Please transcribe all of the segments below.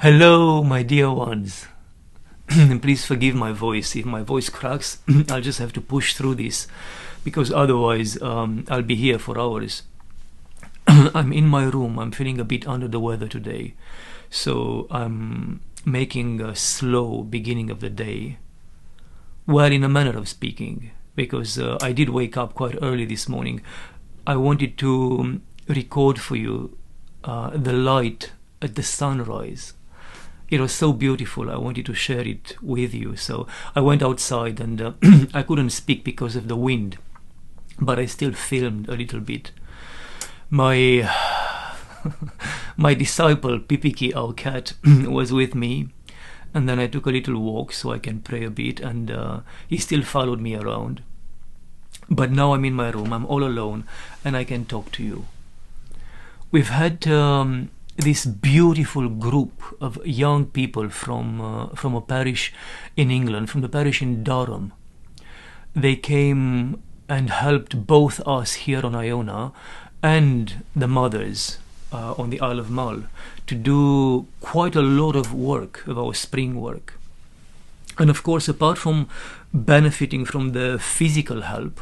Hello, my dear ones. Please forgive my voice. If my voice cracks, I'll just have to push through this, because otherwise I'll be here for hours. I'm in my room. I'm feeling a bit under the weather today, so I'm making a slow beginning of the day. Well, in a manner of speaking, because I did wake up quite early this morning. I wanted to record for you the light at the sunrise. It was so beautiful. I wanted to share it with you. So I went outside and I couldn't speak because of the wind, but I still filmed a little bit. My my disciple Pipiki, our cat, was with me, and then I took a little walk so I can pray a bit, and he still followed me around. But now I'm in my room. I'm all alone, and I can talk to you. We've had this beautiful group of young people from a parish in England, from the parish in Durham. They came and helped both us here on Iona and the mothers on the Isle of Mull to do quite a lot of work, of our spring work. And of course, apart from benefiting from the physical help,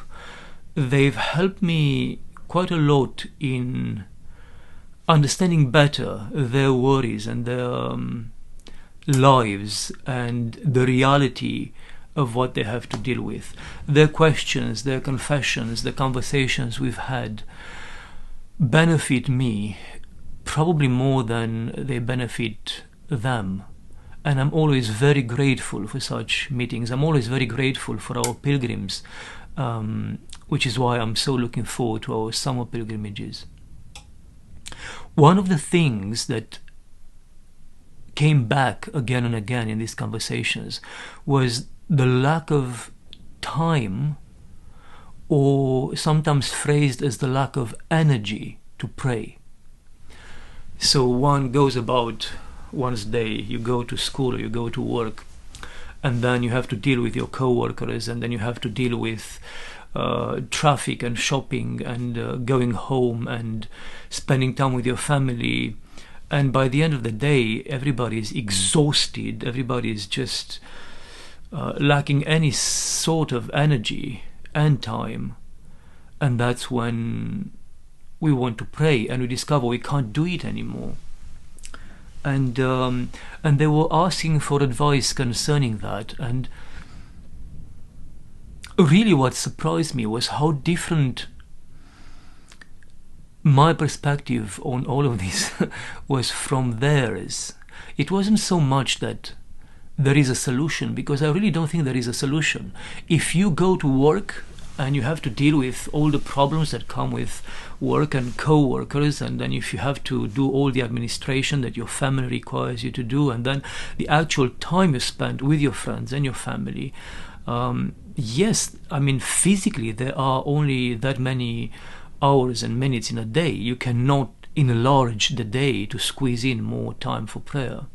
they've helped me quite a lot in understanding better their worries and their lives and the reality of what they have to deal with. Their questions, their confessions, the conversations we've had benefit me probably more than they benefit them. And I'm always very grateful for such meetings. I'm always very grateful for our pilgrims, which is why I'm so looking forward to our summer pilgrimages. One of the things that came back again and again in these conversations was the lack of time, or sometimes phrased as the lack of energy to pray. So one goes about one's day, you go to school or you go to work, and then you have to deal with your co-workers, and then you have to deal with traffic and shopping and going home and spending time with your family. And by the end of the day, everybody is exhausted, everybody is just lacking any sort of energy and time. And that's when we want to pray and we discover we can't do it anymore. And they were asking for advice concerning that, and really what surprised me was how different my perspective on all of this was from theirs. It wasn't so much that there is a solution, because I really don't think there is a solution. If you go to work and you have to deal with all the problems that come with work and co-workers, and then if you have to do all the administration that your family requires you to do, and then the actual time you spend with your friends and your family, yes, I mean, physically there are only that many hours and minutes in a day. You cannot enlarge the day to squeeze in more time for prayer.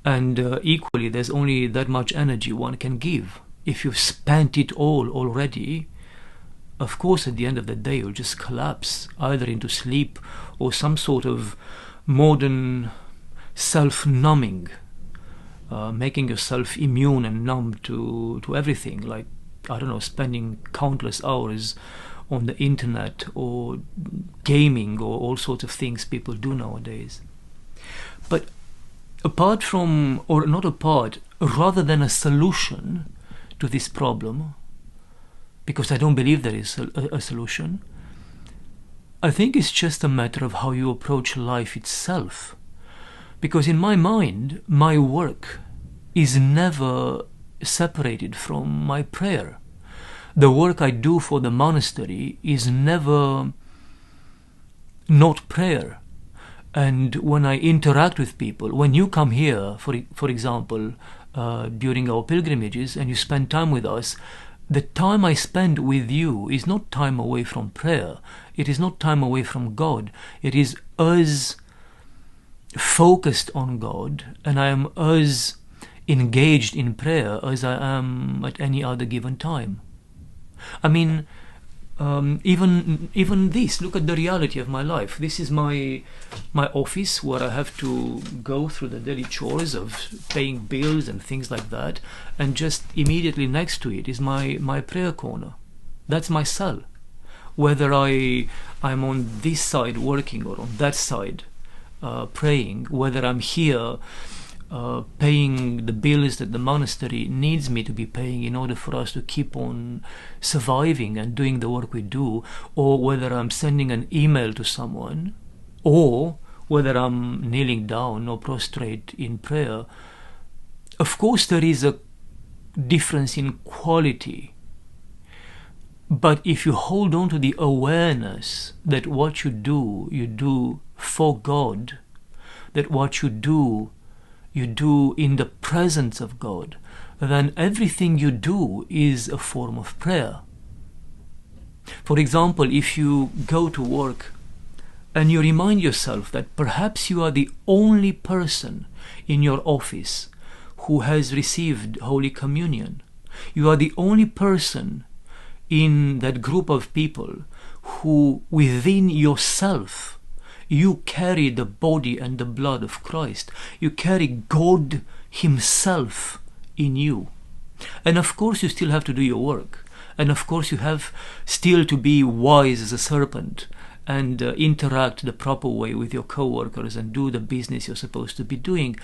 And equally, there's only that much energy one can give. If you've spent it all already, of course at the end of the day you'll just collapse either into sleep or some sort of modern self-numbing, making yourself immune and numb to everything, like, I don't know, spending countless hours on the internet or gaming or all sorts of things people do nowadays. But apart from, or not apart, rather than a solution to this problem, because I don't believe there is a solution, I think it's just a matter of how you approach life itself. Because in my mind, my work is never separated from my prayer. The work I do for the monastery is never not prayer. And when I interact with people, when you come here, for example, during our pilgrimages, and you spend time with us, the time I spend with you is not time away from prayer. It is not time away from God. It is us focused on God, and I am as engaged in prayer as I am at any other given time. I mean, even this, look at the reality of my life. This is my office, where I have to go through the daily chores of paying bills and things like that, and just immediately next to it is my prayer corner. That's my cell. Whether I'm on this side working or on that side praying, whether I'm here paying the bills that the monastery needs me to be paying in order for us to keep on surviving and doing the work we do, or whether I'm sending an email to someone, or whether I'm kneeling down or prostrate in prayer. Of course there is a difference in quality, but if you hold on to the awareness that what you do for God, that what you do in the presence of God, then everything you do is a form of prayer. For example, if you go to work and you remind yourself that perhaps you are the only person in your office who has received Holy Communion, you are the only person in that group of people who within yourself you carry the body and the blood of Christ. You carry God Himself in you. And of course you still have to do your work. And of course you have still to be wise as a serpent and interact the proper way with your co-workers and do the business you're supposed to be doing.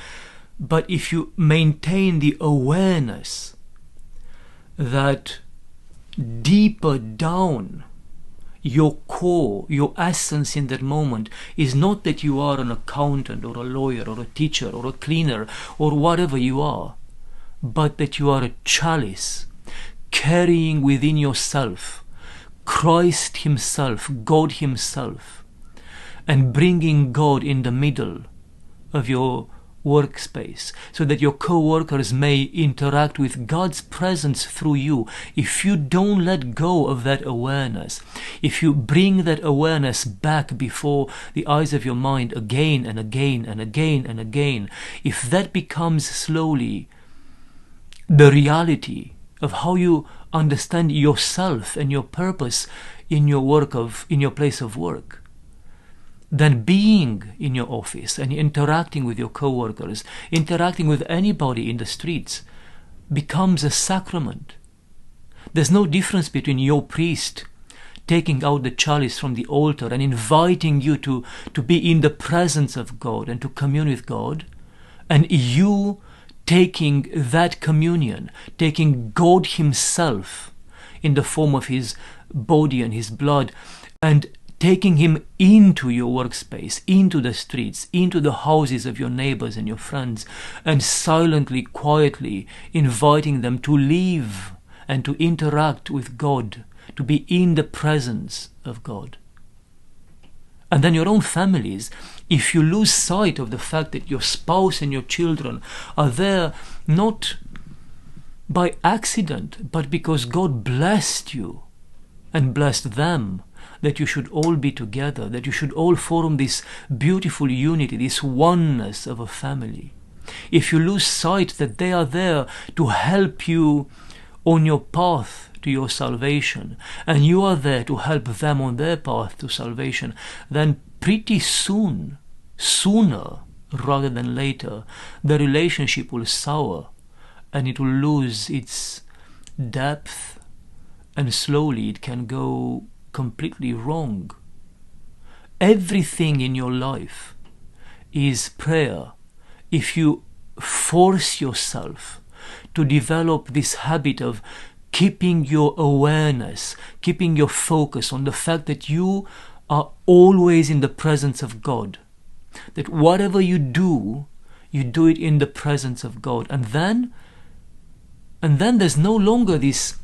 But if you maintain the awareness that deeper down, your core, your essence in that moment is not that you are an accountant or a lawyer or a teacher or a cleaner or whatever you are, but that you are a chalice carrying within yourself Christ Himself, God Himself, and bringing God in the middle of your workspace so that your co-workers may interact with God's presence through you. If you don't let go of that awareness, if you bring that awareness back before the eyes of your mind again and again and again and again, if that becomes slowly the reality of how you understand yourself and your purpose in your place of work, then being in your office and interacting with your co-workers, interacting with anybody in the streets, becomes a sacrament. There's no difference between your priest taking out the chalice from the altar and inviting you to be in the presence of God and to commune with God, and you taking that communion, taking God Himself in the form of His body and His blood, and taking Him into your workspace, into the streets, into the houses of your neighbors and your friends, and silently, quietly inviting them to live and to interact with God, to be in the presence of God. And then your own families, if you lose sight of the fact that your spouse and your children are there not by accident, but because God blessed you and blessed them, that you should all be together, that you should all form this beautiful unity, this oneness of a family. If you lose sight that they are there to help you on your path to your salvation, and you are there to help them on their path to salvation, then pretty soon, sooner rather than later, the relationship will sour and it will lose its depth, and slowly it can go completely wrong. Everything in your life is prayer. If you force yourself to develop this habit of keeping your awareness, keeping your focus on the fact that you are always in the presence of God, that whatever you do it in the presence of God, and then there's no longer this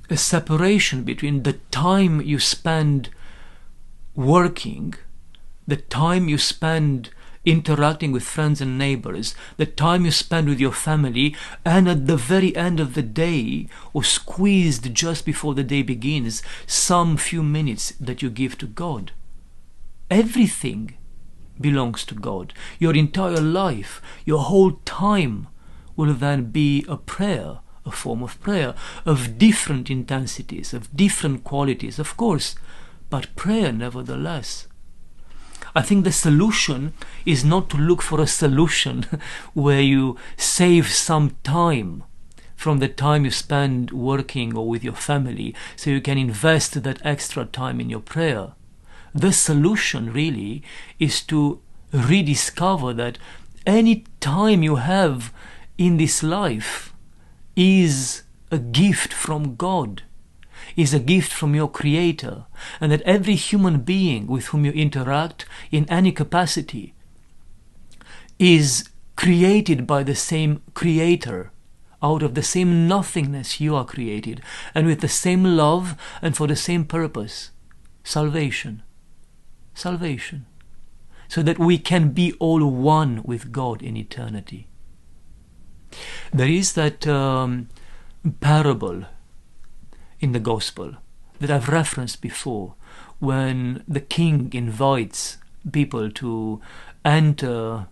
a separation between the time you spend working, the time you spend interacting with friends and neighbors, the time you spend with your family, and at the very end of the day, or squeezed just before the day begins, some few minutes that you give to God. Everything belongs to God. Your entire life, your whole time will then be a prayer, a form of prayer, of different intensities, of different qualities, of course, but prayer nevertheless. I think the solution is not to look for a solution where you save some time from the time you spend working or with your family, so you can invest that extra time in your prayer. The solution really is to rediscover that any time you have in this life is a gift from God, is a gift from your Creator, and that every human being with whom you interact in any capacity is created by the same Creator, out of the same nothingness you are created, and with the same love and for the same purpose, salvation. Salvation. So that we can be all one with God in eternity. There is that parable in the Gospel that I've referenced before, when the king invites people to enter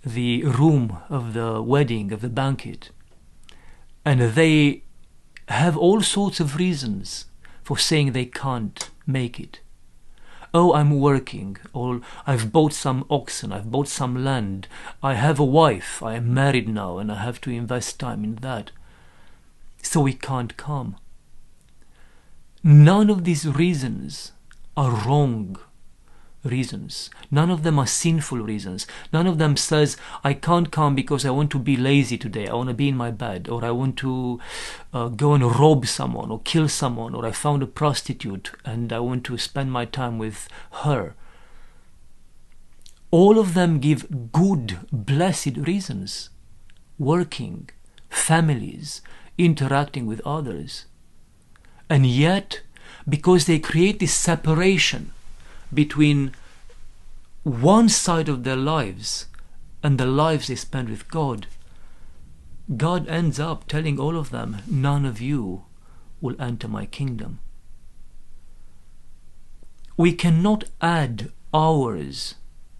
the room of the wedding, of the banquet, and they have all sorts of reasons for saying they can't make it. Oh, I'm working, or I've bought some oxen, I've bought some land, I have a wife, I am married now and I have to invest time in that, so we can't come. None of these reasons are wrong reasons. None of them are sinful reasons. None of them says, I can't come because I want to be lazy today, I want to be in my bed, or I want to go and rob someone or kill someone, or I found a prostitute and I want to spend my time with her. All of them give good, blessed reasons. Working, families, interacting with others. And yet, because they create this separation between one side of their lives and the lives they spend with God, God ends up telling all of them, none of you will enter my kingdom. We cannot add hours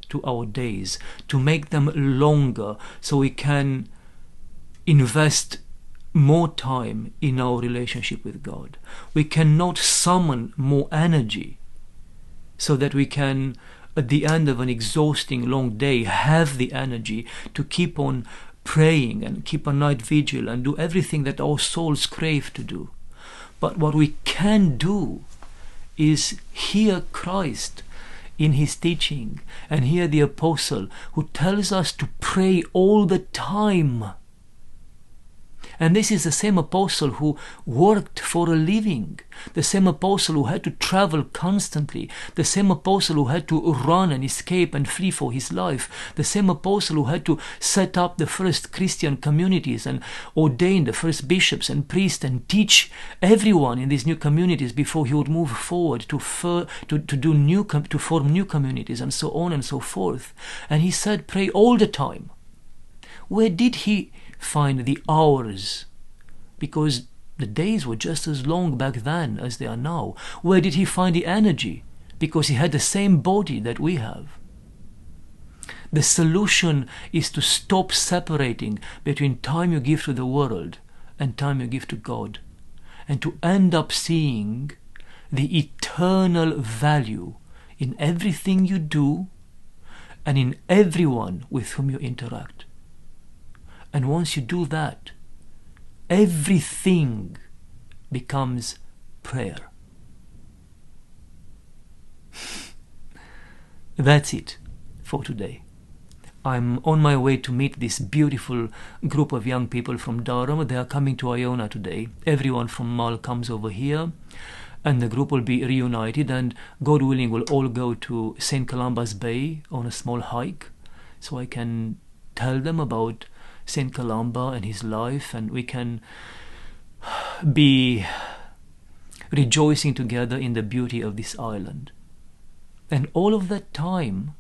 to our days to make them longer so we can invest more time in our relationship with God. We cannot summon more energy so that we can, at the end of an exhausting long day, have the energy to keep on praying and keep a night vigil and do everything that our souls crave to do. But what we can do is hear Christ in his teaching and hear the apostle who tells us to pray all the time. And this is the same apostle who worked for a living, the same apostle who had to travel constantly, the same apostle who had to run and escape and flee for his life, the same apostle who had to set up the first Christian communities and ordain the first bishops and priests and teach everyone in these new communities before he would move forward to form new communities, and so on and so forth. And he said, pray all the time. Where did he find the hours? Because the days were just as long back then as they are now. Where did he find the energy? Because he had the same body that we have. The solution is to stop separating between time you give to the world and time you give to God, and to end up seeing the eternal value in everything you do and in everyone with whom you interact. And once you do that, everything becomes prayer. That's it for today. I'm on my way to meet this beautiful group of young people from Durham. They are coming to Iona today. Everyone from MULL comes over here, and the group will be reunited, and God willing we'll all go to St. Columba's Bay on a small hike, so I can tell them about St. Columba and his life, and we can be rejoicing together in the beauty of this island. And all of that time,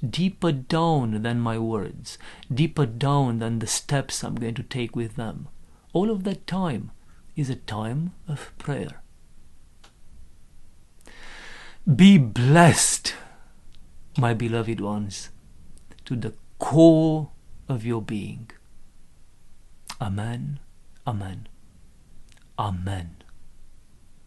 deeper down than my words, deeper down than the steps I'm going to take with them, all of that time is a time of prayer. Be blessed, my beloved ones, to the core of your being. Amen. Amen. Amen.